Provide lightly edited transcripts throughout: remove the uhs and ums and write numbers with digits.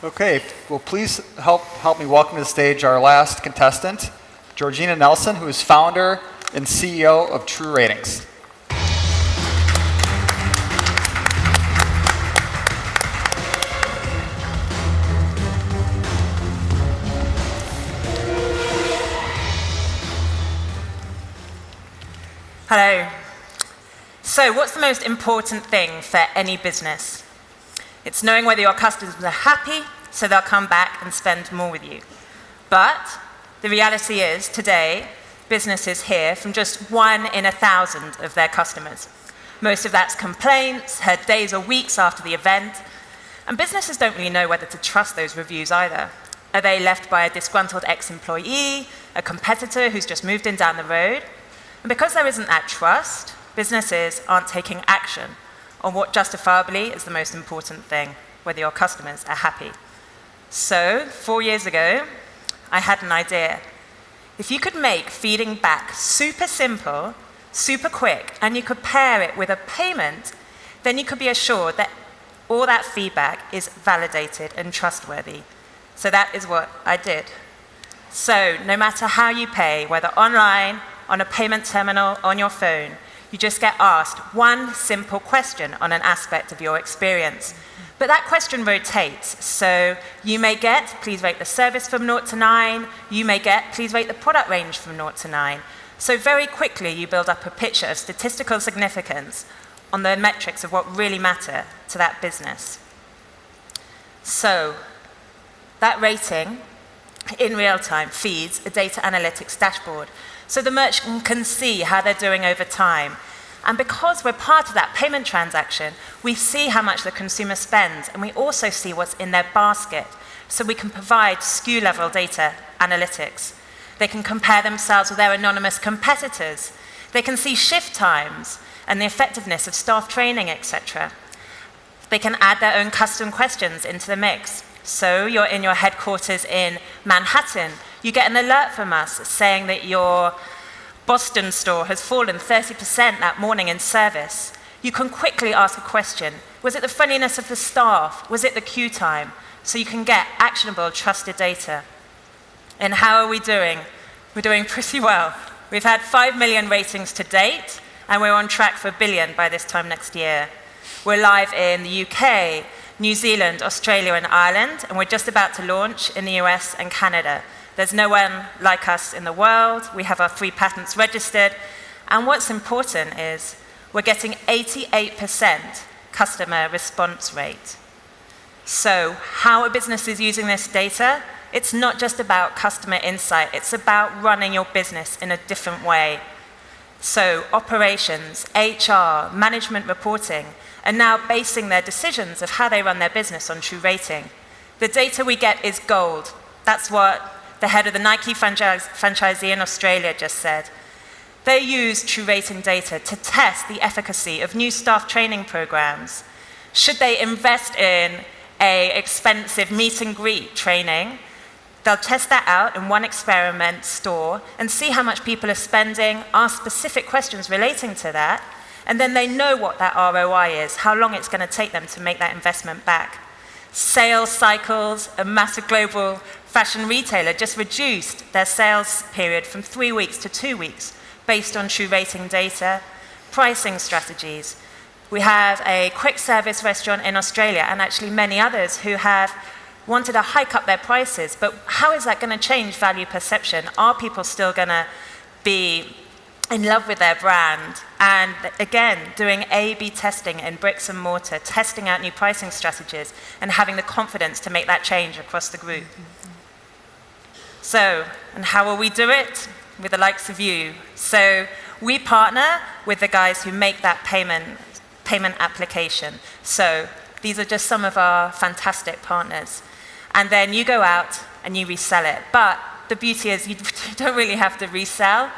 Okay, well, please help me welcome to the stage our last contestant, Georgina Nelson, who is founder and CEO of truRatings. Hello. So what's the most important thing for any business? It's knowing whether your customers are happy, so they'll come back and spend more with you. But the reality is, today, businesses hear from just 1 in 1,000 of their customers. Most of that's complaints, heard days or weeks after the event, and businesses don't really know whether to trust those reviews either. Are they left by a disgruntled ex-employee, a competitor who's just moved in down the road? And because there isn't that trust, businesses aren't taking action on what justifiably is the most important thing, whether your customers are happy. So, 4 years ago, I had an idea. If you could make feeding back super simple, super quick, and you could pair it with a payment, then you could be assured that all that feedback is validated and trustworthy. So that is what I did. So, no matter how you pay, whether online, on a payment terminal, on your phone, you just get asked one simple question on an aspect of your experience. But that question rotates. So you may get, please rate the service from 0 to 9. You may get, please rate the product range from 0 to 9. So very quickly you build up a picture of statistical significance on the metrics of what really matter to that business. So that rating in real time feeds a data analytics dashboard. So the merchant can see how they're doing over time. And because we're part of that payment transaction, we see how much the consumer spends, and we also see what's in their basket. So we can provide SKU-level data analytics. They can compare themselves with their anonymous competitors. They can see shift times and the effectiveness of staff training, etc. They can add their own custom questions into the mix. So you're in your headquarters in Manhattan. You get an alert from us saying that your Boston store has fallen 30% that morning in service. You can quickly ask a question. Was it the friendliness of the staff? Was it the queue time? So you can get actionable, trusted data. And how are we doing? We're doing pretty well. We've had 5 million ratings to date, and we're on track for 1 billion by this time next year. We're live in the UK, New Zealand, Australia, and Ireland, and we're just about to launch in the US and Canada. There's no one like us in the world. We have our 3 patents registered. And what's important is we're getting 88% customer response rate. So how are businesses using this data? It's not just about customer insight. It's about running your business in a different way. So operations, HR, management reporting are now basing their decisions of how they run their business on truRating. The data we get is gold. That's what the head of the Nike franchisee in Australia just said. They use truRating data to test the efficacy of new staff training programs. Should they invest in an expensive meet and greet training, they'll test that out in one experiment store and see how much people are spending, ask specific questions relating to that, and then they know what that ROI is, how long it's going to take them to make that investment back. Sales cycles, a massive global fashion retailer just reduced their sales period from 3 weeks to 2 weeks based on truRating data. Pricing strategies. We have a quick service restaurant in Australia and actually many others who have wanted to hike up their prices, but how is that going to change value perception? Are people still going to be in love with their brand? And again, doing A/B testing in bricks and mortar, testing out new pricing strategies, and having the confidence to make that change across the group. So, and how will we do it? With the likes of you. So, we partner with the guys who make that payment application. So, these are just some of our fantastic partners. And then you go out and you resell it. But the beauty is you don't really have to resell.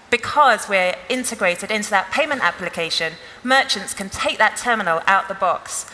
Because we're integrated into that payment application, merchants can take that terminal out the box,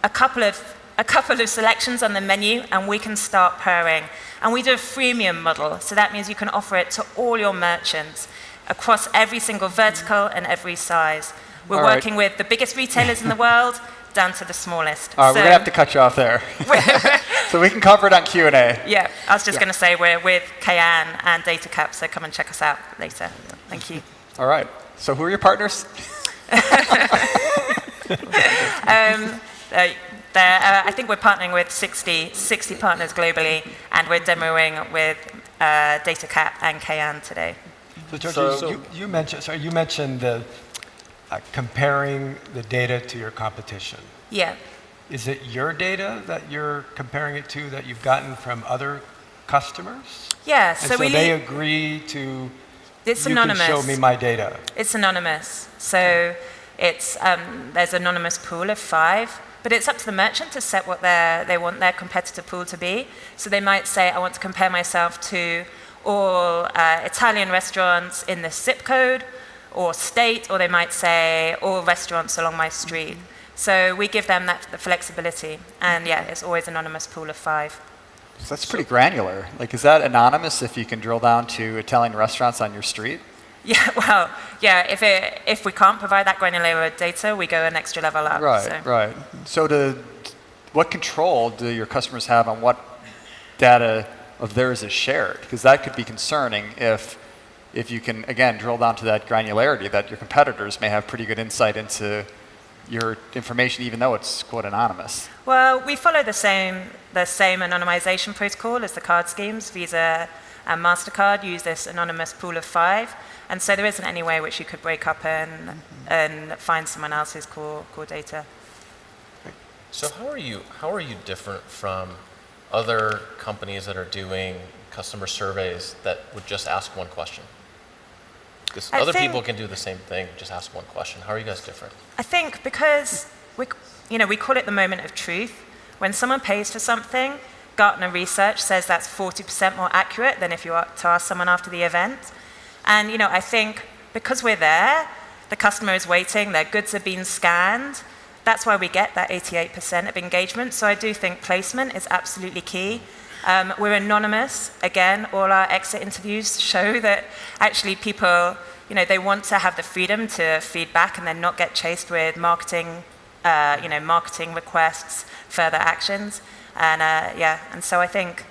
a couple of selections on the menu, and we can start purring. And we do a freemium model, so that means you can offer it to all your merchants across every single vertical and every size. We're All right. working with the biggest retailers in the world down to the smallest. All right, we're going to have to cut you off there. So we can cover it on Q&A. Yeah, I was just going to say we're with Kayan and DataCap, so come and check us out later. Thank you. All right. So who are your partners? I think we're partnering with 60 partners globally, and we're demoing with DataCap and Kayan today. So, Georgie, you mentioned the comparing the data to your competition. Yeah. Is it your data that you're comparing it to that you've gotten from other customers? Yeah. And so they agree to. It's you anonymous. Can show me my data. It's anonymous. So it's there's an anonymous pool of 5. But it's up to the merchant to set what they want their competitor pool to be. So they might say, I want to compare myself to all Italian restaurants in this zip code or state, or they might say all restaurants along my street. So we give them the flexibility. And yeah, it's always an anonymous pool of 5. So that's pretty granular. Like, is that anonymous if you can drill down to Italian restaurants on your street? Yeah, well, yeah, if we can't provide that granular data, we go an extra level up. Right, right. So what control do your customers have on what data of theirs is shared? Because that could be concerning if you can, again, drill down to that granularity, that your competitors may have pretty good insight into your information, even though it's, quote, anonymous. Well, we follow the same anonymization protocol as the card schemes. Visa and MasterCard use this anonymous pool of 5. And so there isn't any way which you could break up and find someone else's core data. So how are you different from other companies that are doing customer surveys that would just ask one question? Because other people can do the same thing, just ask one question. How are you guys different? I think because we call it the moment of truth. When someone pays for something, Gartner research says that's 40% more accurate than if you were to ask someone after the event. And I think because we're there, the customer is waiting, their goods are being scanned. That's why we get that 88% of engagement. So I do think placement is absolutely key. We're anonymous. Again, all our exit interviews show that actually people, they want to have the freedom to feed back and then not get chased with marketing requests, further actions. And so I think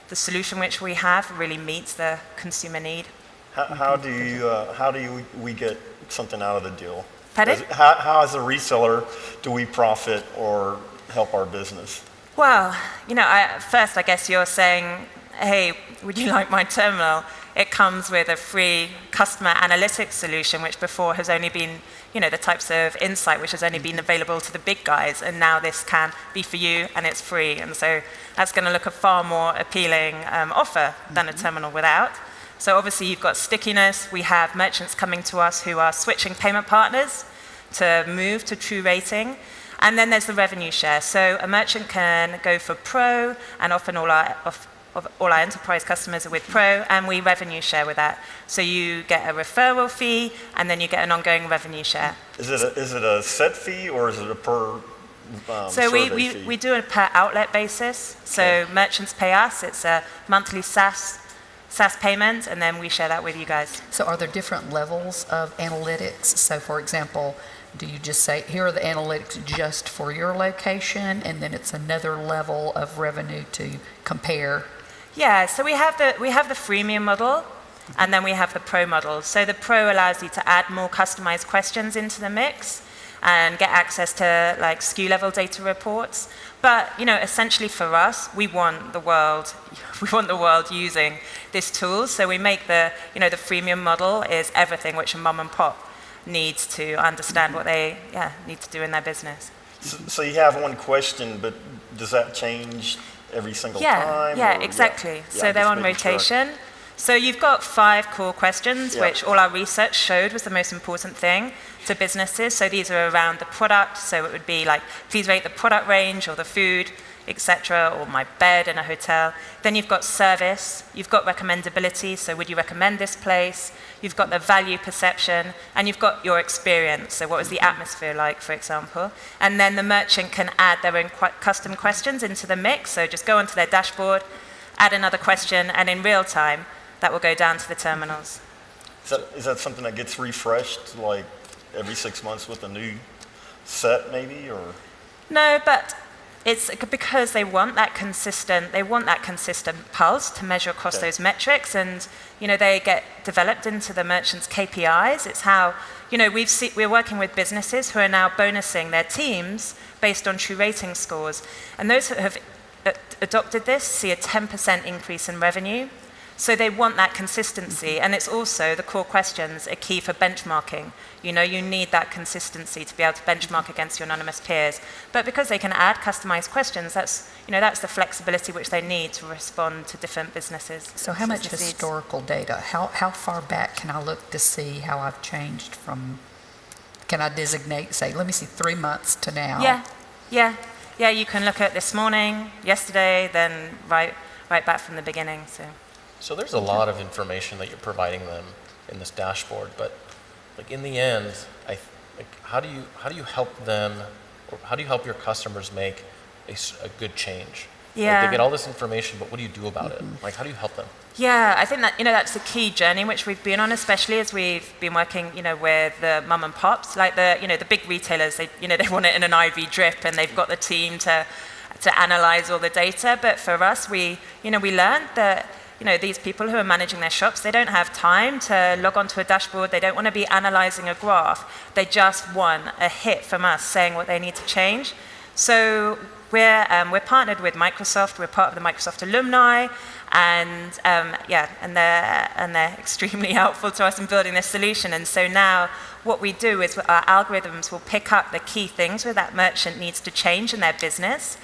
the solution which we have really meets the consumer need. How do we get something out of the deal? Pardon? How as a reseller do we profit or help our business? Well, first I guess you're saying, hey, would you like my terminal? It comes with a free customer analytics solution, which before has only been, the types of insight which has only been available to the big guys, and now this can be for you and it's free. And so that's going to look a far more appealing offer than a terminal without. So obviously you've got stickiness. We have merchants coming to us who are switching payment partners to move to truRating. And then there's the revenue share. So a merchant can go for Pro, and often all our enterprise customers are with Pro, and we revenue share with that. So you get a referral fee, and then you get an ongoing revenue share. Is it a set fee, or is it a per so survey fee? we do it per outlet basis. So merchants pay us. It's a monthly SaaS payment, and then we share that with you guys. So are there different levels of analytics? So for example, do you just say, here are the analytics just for your location, and then it's another level of revenue to compare? Yeah, so we have the freemium model, and then we have the Pro model. So the Pro allows you to add more customized questions into the mix and get access to like SKU level data reports. But essentially for us, we want the world using this tool. So we make the freemium model is everything which a mom and pop needs to understand what they need to do in their business. So you have one question, but does that change every single time? Yeah, exactly. So they're on rotation. Sure. So you've got 5 core questions, which all our research showed was the most important thing to businesses. So these are around the product. So it would be like, please rate the product range or the food, etc., or my bed in a hotel. Then you've got service. You've got recommendability. So would you recommend this place? You've got the value perception, and you've got your experience. So what was the atmosphere like, for example? And then the merchant can add their own custom questions into the mix. So just go onto their dashboard, add another question, and in real time, that will go down to the terminals. Is that something that gets refreshed like every 6 months with a new set maybe, or? No, but it's because they want that consistent pulse to measure across Okay. those metrics, and they get developed into the merchant's KPIs. It's how we're working with businesses who are now bonusing their teams based on truRating scores, and those who have adopted this see a 10% increase in revenue. So they want that consistency, and it's also the core questions are key for benchmarking. You need that consistency to be able to benchmark against your anonymous peers. But because they can add customized questions, that's the flexibility which they need to respond to different businesses. So how much business needs. historical data? How far back can I look to see how I've changed from, can I designate, say, let me see 3 months to now? Yeah, you can look at this morning, yesterday, then right back from the beginning. So there's a lot of information that you're providing them in this dashboard, but like in the end, how do you help them, or how do you help your customers make a good change? Yeah. Like they get all this information, but what do you do about it? Like how do you help them? Yeah, I think that that's the key journey which we've been on, especially as we've been working, with the mum and pops, like the big retailers. They want it in an IV drip, and they've got the team to analyze all the data. But for us, we learned that these people who are managing their shops, they don't have time to log onto a dashboard. They don't want to be analyzing a graph. They just want a hit from us saying what they need to change. So we're partnered with Microsoft. We're part of the Microsoft alumni, and they're extremely helpful to us in building this solution. And so now what we do is our algorithms will pick up the key things where that merchant needs to change in their business.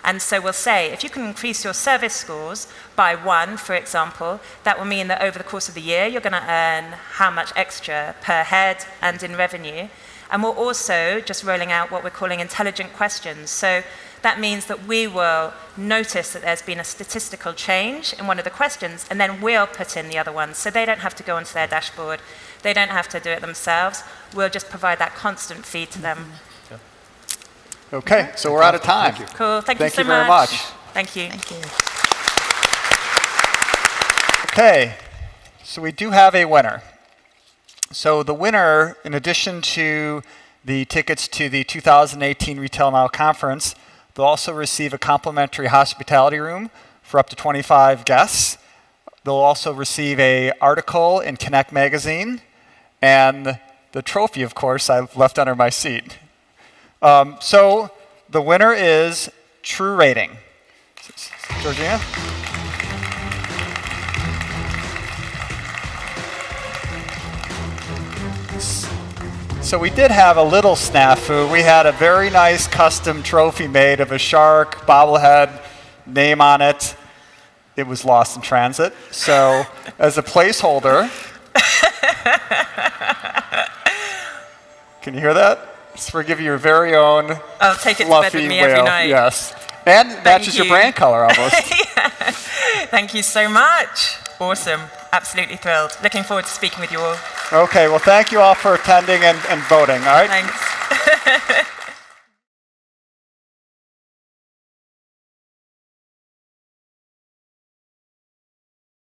And so we'll say, if you can increase your service scores by 1, for example, that will mean that over the course of the year, you're going to earn how much extra per head and in revenue. And we're also just rolling out what we're calling intelligent questions. So that means that we will notice that there's been a statistical change in one of the questions, and then we'll put in the other ones. So they don't have to go onto their dashboard. They don't have to do it themselves. We'll just provide that constant feed to them. Okay, so we're out of time. Cool. Thank you so much. Very much. Thank you. Thank you. Okay, so we do have a winner. So the winner, in addition to the tickets to the 2018 RetailNOW conference, they'll also receive a complimentary hospitality room for up to 25 guests. They'll also receive an article in Connect magazine, and the trophy, of course, I've left under my seat. So the winner is truRating. Georgina? So we did have a little snafu. We had a very nice custom trophy made of a shark, bobblehead, name on it. It was lost in transit. So as a placeholder, can you hear that? It's for give you your very own I'll take it to fluffy bed with me whale. every night. Yes. And matches your you. brand color almost. Thank you so much. Awesome. Absolutely thrilled. Looking forward to speaking with you all. Okay, well, thank you all for attending and voting, all right? Thanks.